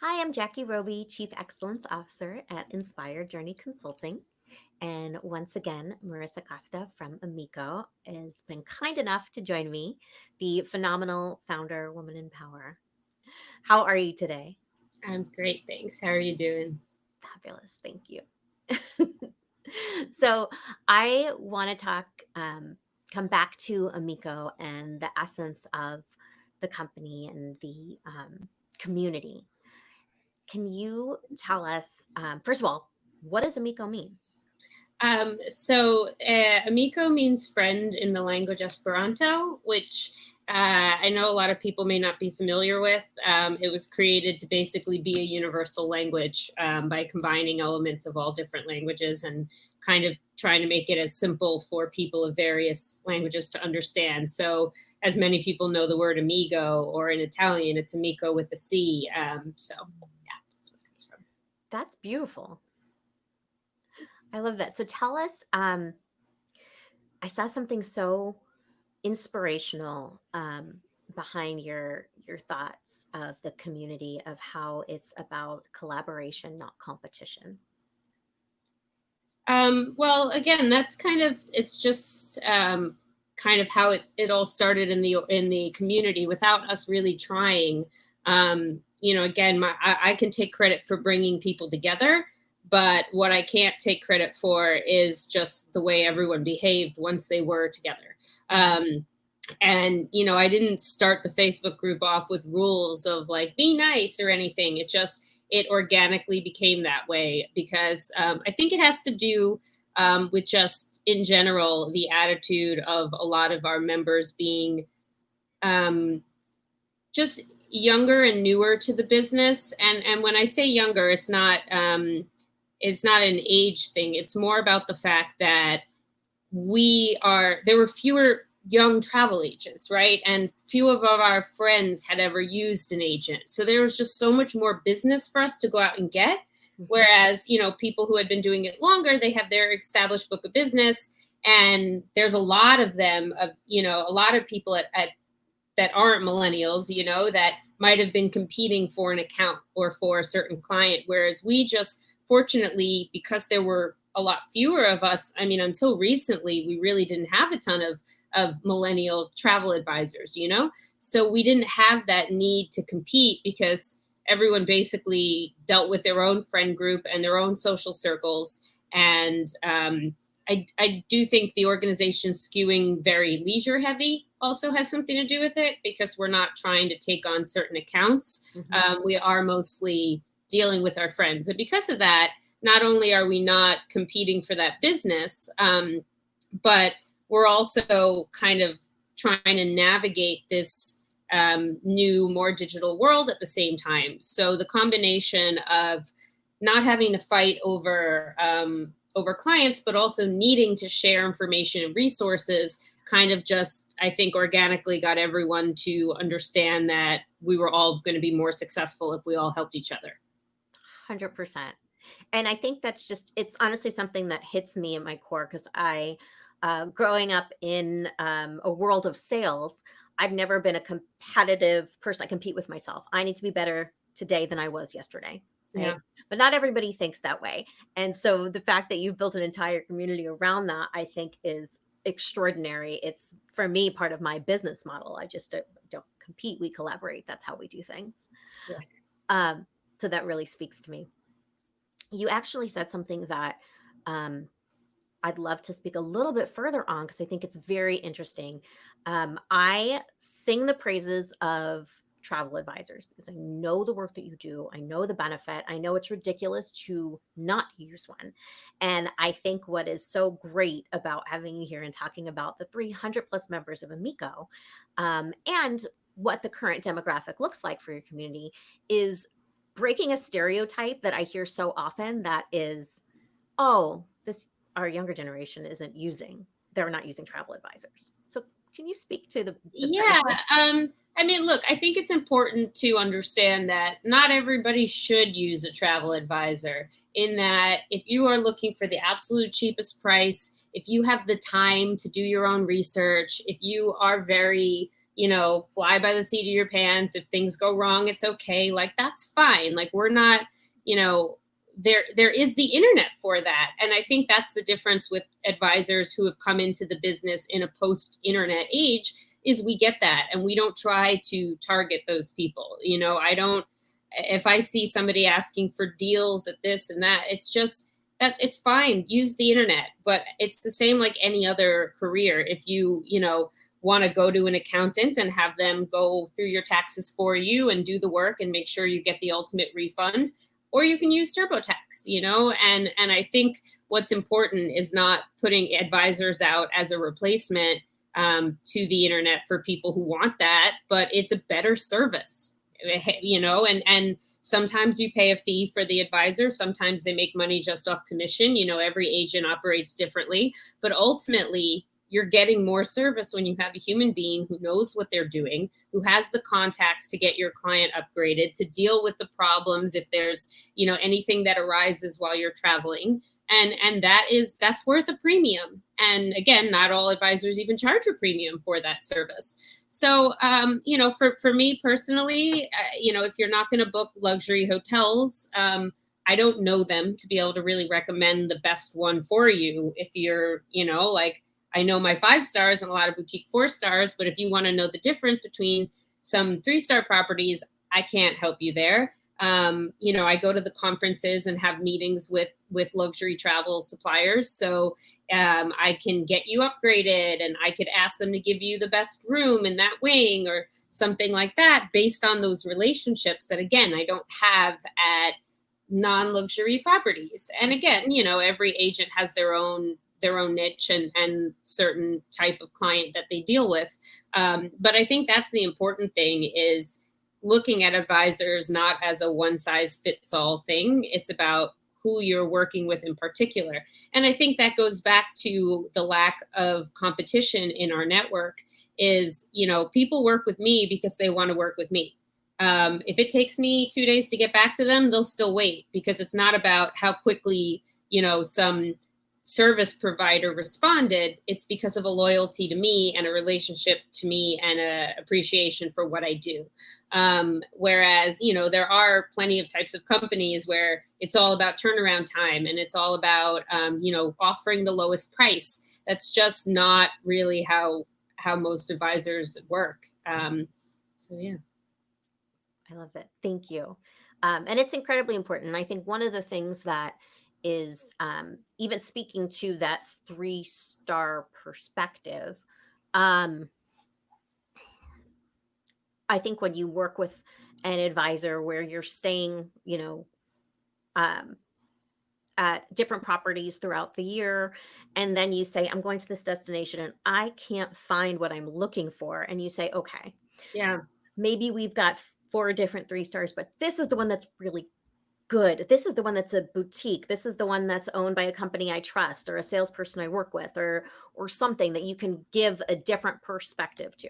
Hi, I'm Jackie Roby, Chief Excellence Officer at Inspired Journey Consulting. And once again, Marisa Costa from AMIKO has been kind enough to join me, the phenomenal founder, woman in power. How are you today? I'm great, thanks. How are you doing? Fabulous. Thank you. So, I want to come back to AMIKO and the essence of the company and the community. Can you tell us, first of all, what does Amico mean? Amiko means friend in the language Esperanto, which I know a lot of people may not be familiar with. It was created to basically be a universal language by combining elements of all different languages and kind of trying to make it as simple for people of various languages to understand. So, as many people know the word amigo, or in Italian, it's amico with a C. Yeah, that's where it comes from. That's beautiful. I love that. So tell us, I saw something so inspirational behind your thoughts of the community of how it's about collaboration, not competition. Well, again, that's kind of it's just kind of how it all started in the community without us really trying. Again, I can take credit for bringing people together, but what I can't take credit for is just the way everyone behaved once they were together. Mhm. And I didn't start the Facebook group off with rules of like be nice or anything. It organically became that way because I think it has to do with just in general the attitude of a lot of our members being um, just younger and newer to the business. And when I say younger, it's not an age thing. It's more about the fact that there were fewer young travel agents, right? And few of our friends had ever used an agent. So there was just so much more business for us to go out and get. Mhm. Whereas, people who had been doing it longer, they have their established book of business. And there's a lot of them, a lot of people that aren't millennials, that might have been competing for an account or for a certain client. Whereas we just, fortunately, because there were a lot fewer of us, I mean, until recently, we really didn't have a ton of millennial travel advisors. So we didn't have that need to compete because everyone basically dealt with their own friend group and their own social circles. And I do think the organization skewing very leisure heavy also has something to do with it because we're not trying to take on certain accounts. Mhm. We are mostly dealing with our friends. And because of that, not only are we not competing for that business, but we're also kind of trying to navigate this new, more digital world at the same time. So the combination of not having to fight over clients, but also needing to share information and resources kind of just, I think, organically got everyone to understand that we were all going to be more successful if we all helped each other. 100%. And I think that's just, it's honestly something that hits me in my core because growing up in a world of sales, I've never been a competitive person. I compete with myself. I need to be better today than I was yesterday. Yeah. Right. But not everybody thinks that way. And so the fact that you've built an entire community around that, I think is extraordinary. It's for me part of my business model. I just don't compete. We collaborate. That's how we do things. Yeah. Um, so that really speaks to me. You actually said something that um, I'd love to speak a little bit further on because I think it's very interesting. I sing the praises of travel advisors because I know the work that you do. I know the benefit. I know it's ridiculous to not use one. And I think what is so great about having you here and talking about the 300 plus members of AMIKO and what the current demographic looks like for your community is breaking a stereotype that I hear so often that is, oh, this our younger generation isn't using. They're not using travel advisors. So can you speak to the Yeah. benefit? I mean, look, I think it's important to understand that not everybody should use a travel advisor, in that if you are looking for the absolute cheapest price, if you have the time to do your own research, if you are very, fly by the seat of your pants. If things go wrong, it's okay. Like, that's fine. Like, we're not, there is the internet for that. And I think that's the difference with advisors who have come into the business in a post-internet age, is we get that, and we don't try to target those people. I don't, if I see somebody asking for deals at this and that, it's just that it's fine. Use the internet, but it's the same like any other career. If you want to go to an accountant and have them go through your taxes for you and do the work and make sure you get the ultimate refund, or you can use TurboTax, and I think what's important is not putting advisors out as a replacement to the internet for people who want that, but it's a better service. And sometimes you pay a fee for the advisor. Sometimes they make money just off commission. Every agent operates differently, but ultimately you're getting more service when you have a human being who knows what they're doing, who has the contacts to get your client upgraded, to deal with the problems if there's, anything that arises while you're traveling. And that's worth a premium. And again, not all advisors even charge a premium for that service. So, for me personally, if you're not going to book luxury hotels, I don't know them to be able to really recommend the best one for you. If you're, like, I know my 5 stars and a lot of boutique 4 stars, but if you want to know the difference between some 3-star properties, I can't help you there. I go to the conferences and have meetings with luxury travel suppliers. So I can get you upgraded, and I could ask them to give you the best room in that wing or something like that, based on those relationships that, again, I don't have at non-luxury properties. And again, every agent has their own niche and certain type of client that they deal with. But I think that's the important thing, is looking at advisors not as a one size fits all thing. It's about who you're working with in particular. And I think that goes back to the lack of competition in our network. Is, people work with me because they want to work with me. If it takes me 2 days to get back to them, they'll still wait, because it's not about how quickly, some service provider responded. It's because of a loyalty to me and a relationship to me and a appreciation for what I do. Whereas, there are plenty of types of companies where it's all about turnaround time, and it's all about, offering the lowest price. That's just not really how most advisors work. So, yeah. I love it. Thank you. And it's incredibly important. I think one of the things that is, even speaking to that 3-star perspective, I think when you work with an advisor where you're staying, um, at different properties throughout the year, and then you say, I'm going to this destination and I can't find what I'm looking for. And you say, okay, Yeah. maybe we've got 4 different 3 stars, but this is the one that's really good. This is the one that's a boutique. This is the one that's owned by a company I trust, or a salesperson I work with, or something that you can give a different perspective to.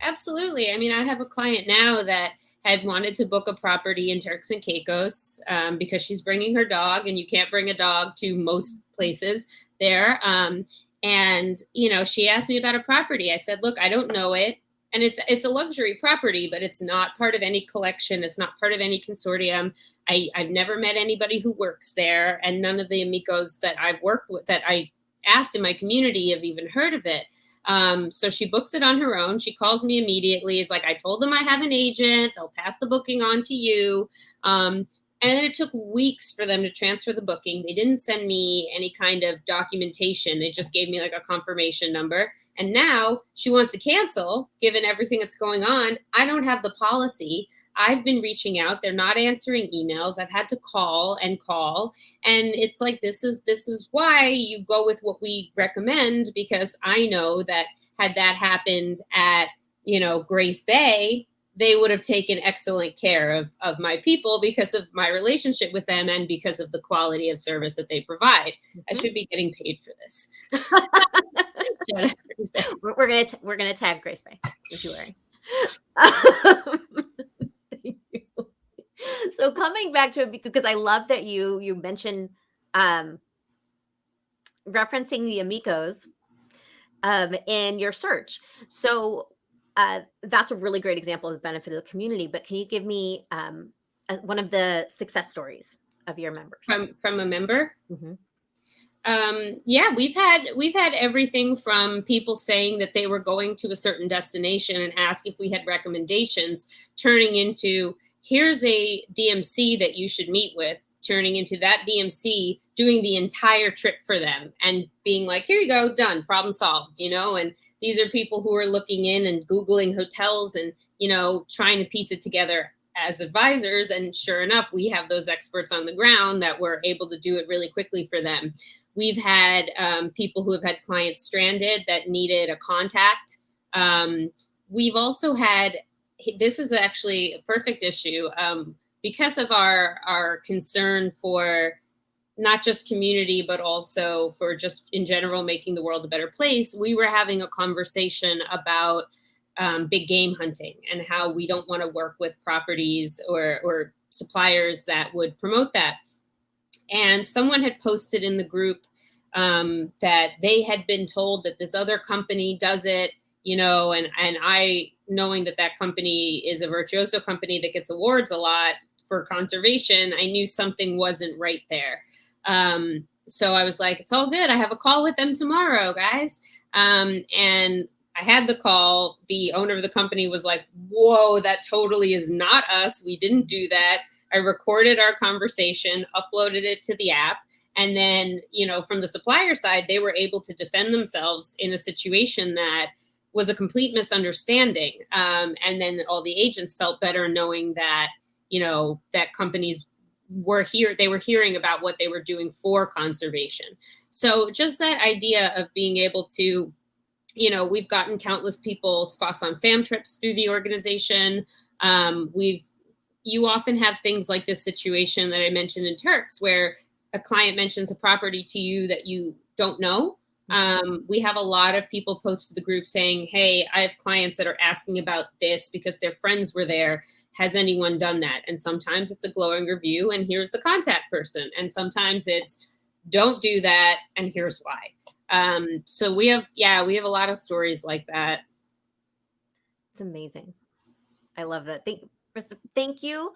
Absolutely. I mean, I have a client now that had wanted to book a property in Turks and Caicos, because she's bringing her dog, and you can't bring a dog to most places there. And she asked me about a property. I said, look, I don't know it. And it's a luxury property, but it's not part of any collection. It's not part of any consortium. I've never met anybody who works there, and none of the AMIKOs that I've worked with, that I asked in my community, have even heard of it. So she books it on her own. She calls me immediately. It's like, I told them I have an agent. They'll pass the booking on to you. And then it took weeks for them to transfer the booking. They didn't send me any kind of documentation. They just gave me like a confirmation number. And now she wants to cancel, given everything that's going on. I don't have the policy. I've been reaching out. They're not answering emails. I've had to call. And it's like, this is why you go with what we recommend, because I know that had that happened at, Grace Bay, they would have taken excellent care of my people, because of my relationship with them and because of the quality of service that they provide. Mm-hmm. I should be getting paid for this. We're gonna tag Grace Bay. Don't you worry. Thank you. So coming back to it, because I love that you mentioned referencing the AMIKOs in your search. So That's a really great example of the benefit of the community. But can you give me one of the success stories of your members? From a member? Mm-hmm. Yeah, we've had everything from people saying that they were going to a certain destination and ask if we had recommendations, turning into here's a DMC that you should meet with, turning into that DMC doing the entire trip for them and being like, here you go, done, problem solved, and these are people who are looking in and Googling hotels and, trying to piece it together as advisors. And sure enough, we have those experts on the ground that were able to do it really quickly for them. We've had people who have had clients stranded that needed a contact. We've also had, this is actually a perfect issue, because of our concern for not just community, but also for just in general making the world a better place. We were having a conversation about big game hunting and how we don't want to work with properties or suppliers that would promote that. And someone had posted in the group that they had been told that this other company does it, and I, knowing that company is a virtuoso company that gets awards a lot for conservation, I knew something wasn't right there. So I was like, it's all good. I have a call with them tomorrow, guys. And I had the call. The owner of the company was like, whoa, that totally is not us. We didn't do that. I recorded our conversation, uploaded it to the app. And then, from the supplier side, they were able to defend themselves in a situation that was a complete misunderstanding. And then all the agents felt better knowing that, that companies were they were hearing about what they were doing for conservation. So just that idea of being able to, we've gotten countless people spots on fam trips through the organization. You often have things like this situation that I mentioned in Turks, where a client mentions a property to you that you don't know. We have a lot of people post to the group saying, hey, I have clients that are asking about this because their friends were there. Has anyone done that? And sometimes it's a glowing review and here's the contact person. And sometimes it's don't do that and here's why. So we have a lot of stories like that. It's amazing. I love that. Thank you.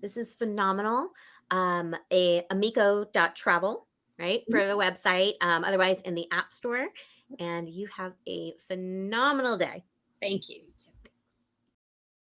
This is phenomenal. A AMIKO.travel, right, for the website, otherwise in the App Store. And you have a phenomenal day. Thank you.